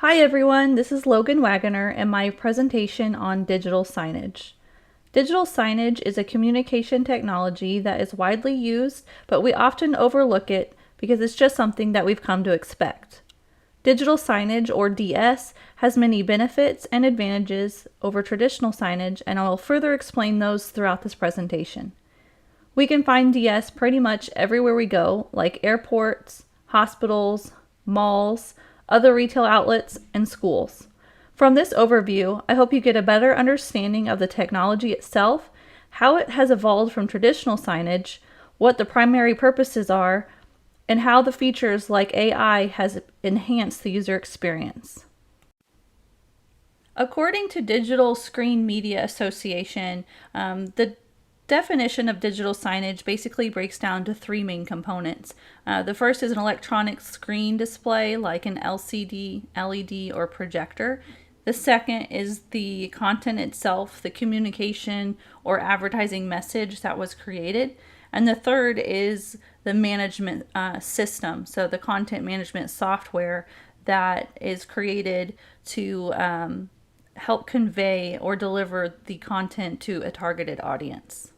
Hi everyone, this is Logan Waggoner and my presentation on digital signage. Digital signage is a communication technology that is widely used, but we often overlook it because it's just something that we've come to expect. Digital signage, or DS, has many benefits and advantages over traditional signage, and I will further explain those throughout this presentation. We can find DS pretty much everywhere we go, like airports, hospitals, malls, other retail outlets, and schools. From this overview, I hope you get a better understanding of the technology itself, how it has evolved from traditional signage, what the primary purposes are, and how the features like AI has enhanced the user experience. According to Digital Screen Media Association, the definition of digital signage basically breaks down to three main components. The first is an electronic screen display like an LCD, LED, or projector. The second is the content itself, the communication or advertising message that was created. And the third is the management system, so the content management software that is created to help convey or deliver the content to a targeted audience.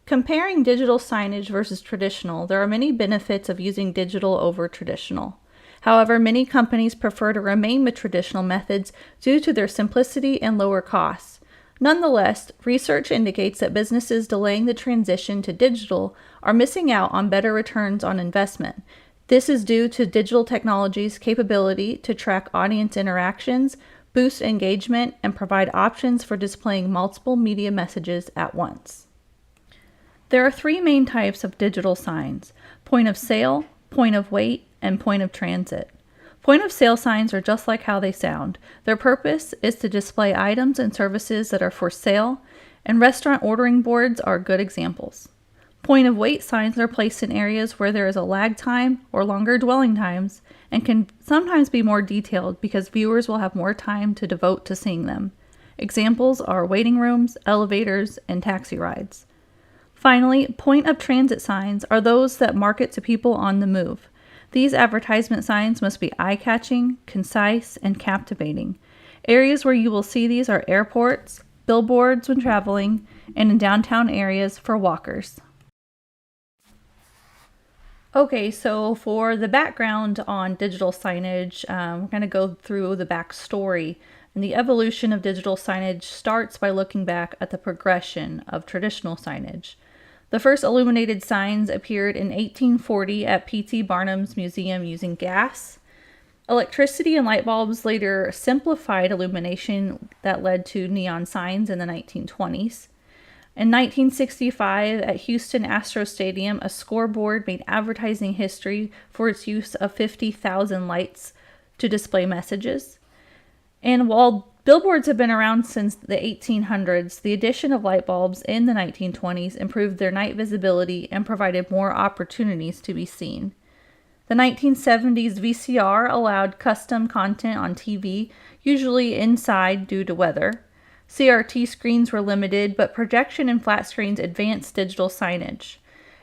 Comparing digital signage versus traditional, there are many benefits of using digital over traditional. However, many companies prefer to remain with traditional methods due to their simplicity and lower costs. Nonetheless, research indicates that businesses delaying the transition to digital are missing out on better returns on investment. This is due to digital technology's capability to track audience interactions, boost engagement, and provide options for displaying multiple media messages at once. There are three main types of digital signs: point of sale, point of wait, and point of transit. Point of sale signs are just like how they sound. Their purpose is to display items and services that are for sale, and restaurant ordering boards are good examples. Point of wait signs are placed in areas where there is a lag time or longer dwelling times, and can sometimes be more detailed because viewers will have more time to devote to seeing them. Examples are waiting rooms, elevators, and taxi rides. Finally, point of transit signs are those that market to people on the move. These advertisement signs must be eye-catching, concise, and captivating. Areas where you will see these are airports, billboards when traveling, and in downtown areas for walkers. Okay, so for the background on digital signage, we're going to go through the backstory. And the evolution of digital signage starts by looking back at the progression of traditional signage. The first illuminated signs appeared in 1840 at P.T. Barnum's museum using gas. Electricity and light bulbs later simplified illumination that led to neon signs in the 1920s. In 1965, at Houston Astros Stadium, a scoreboard made advertising history for its use of 50,000 lights to display messages. And while billboards have been around since the 1800s, the addition of light bulbs in the 1920s improved their night visibility and provided more opportunities to be seen. The 1970s VCR allowed custom content on TV, usually inside due to weather. CRT screens were limited, but projection and flat screens advanced digital signage.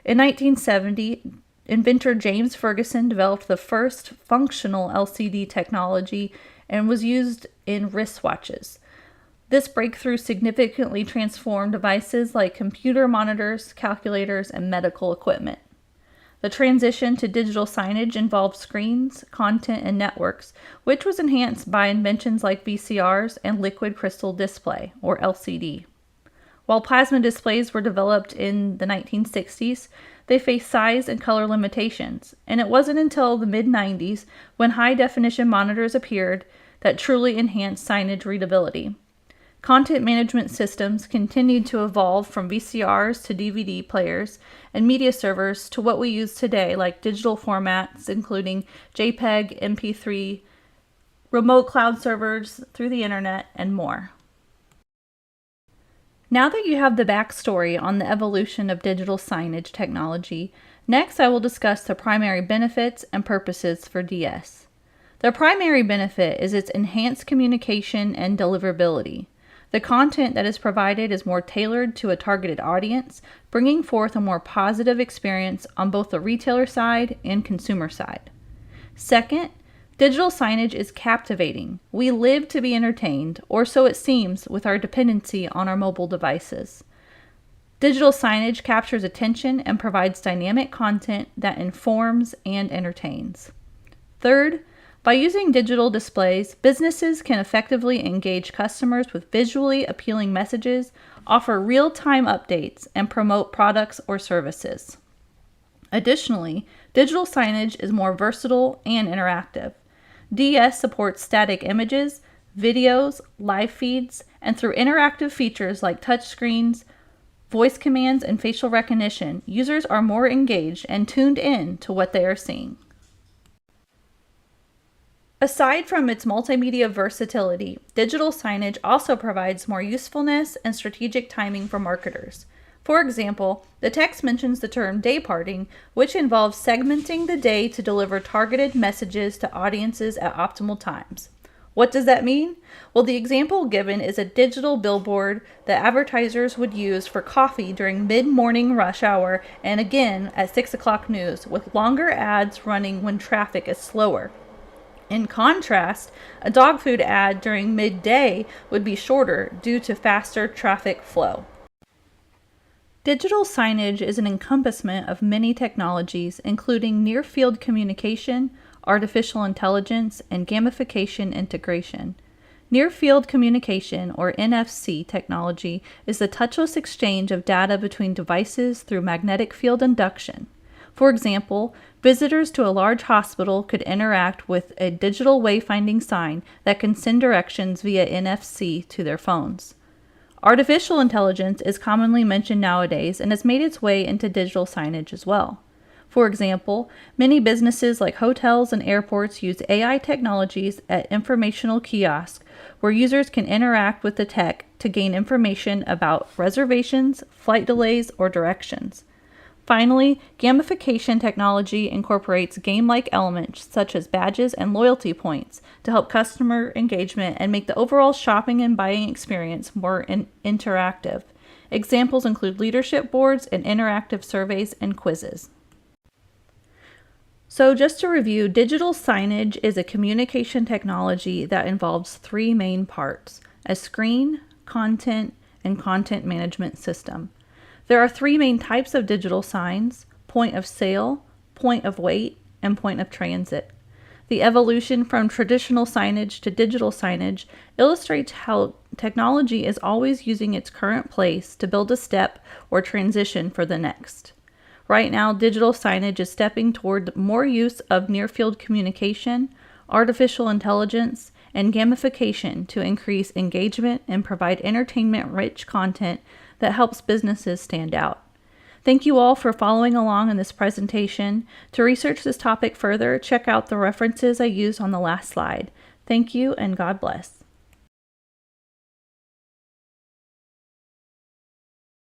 In 1970, inventor James Ferguson developed the first functional LCD technology and was used in wristwatches. This breakthrough significantly transformed devices like computer monitors, calculators, and medical equipment. The transition to digital signage involved screens, content, and networks, which was enhanced by inventions like VCRs and liquid crystal display, or LCD. While plasma displays were developed in the 1960s, they faced size and color limitations, and it wasn't until the mid-90s, when high-definition monitors appeared, that truly enhanced signage readability. Content management systems continued to evolve from VCRs to DVD players and media servers to what we use today, like digital formats including JPEG, MP3, remote cloud servers through the internet, and more. Now that you have the backstory on the evolution of digital signage technology, next I will discuss the primary benefits and purposes for DS. The primary benefit is its enhanced communication and deliverability. The content that is provided is more tailored to a targeted audience, bringing forth a more positive experience on both the retailer side and consumer side. Second, Digital signage is captivating. We live to be entertained, or so it seems with our dependency on our mobile devices. Digital signage captures attention and provides dynamic content that informs and entertains. Third, by using digital displays, businesses can effectively engage customers with visually appealing messages, offer real-time updates, and promote products or services. Additionally, digital signage is more versatile and interactive. DS supports static images, videos, live feeds, and through interactive features like touchscreens, voice commands, and facial recognition, users are more engaged and tuned in to what they are seeing. Aside from its multimedia versatility, digital signage also provides more usefulness and strategic timing for marketers. For example, the text mentions the term dayparting, which involves segmenting the day to deliver targeted messages to audiences at optimal times. What does that mean? Well, the example given is a digital billboard that advertisers would use for coffee during mid-morning rush hour and again at 6 o'clock news, with longer ads running when traffic is slower. In contrast, a dog food ad during midday would be shorter due to faster traffic flow. Digital signage is an encompassment of many technologies, including near-field communication, artificial intelligence, and gamification integration. Near-field communication, or NFC technology, is the touchless exchange of data between devices through magnetic field induction. For example, visitors to a large hospital could interact with a digital wayfinding sign that can send directions via NFC to their phones. Artificial intelligence is commonly mentioned nowadays and has made its way into digital signage as well. For example, many businesses like hotels and airports use AI technologies at informational kiosks where users can interact with the tech to gain information about reservations, flight delays, or directions. Finally, gamification technology incorporates game-like elements such as badges and loyalty points to help customer engagement and make the overall shopping and buying experience more interactive. Examples include leadership boards and interactive surveys and quizzes. So just to review, digital signage is a communication technology that involves three main parts: a screen, content, and content management system. There are three main types of digital signs: point of sale, point of wait, and point of transit. The evolution from traditional signage to digital signage illustrates how technology is always using its current place to build a step or transition for the next. Right now, digital signage is stepping toward more use of near-field communication, artificial intelligence, and gamification to increase engagement and provide entertainment-rich content that helps businesses stand out. Thank you all for following along in this presentation. To research this topic further, check out the references I used on the last slide. Thank you and God bless.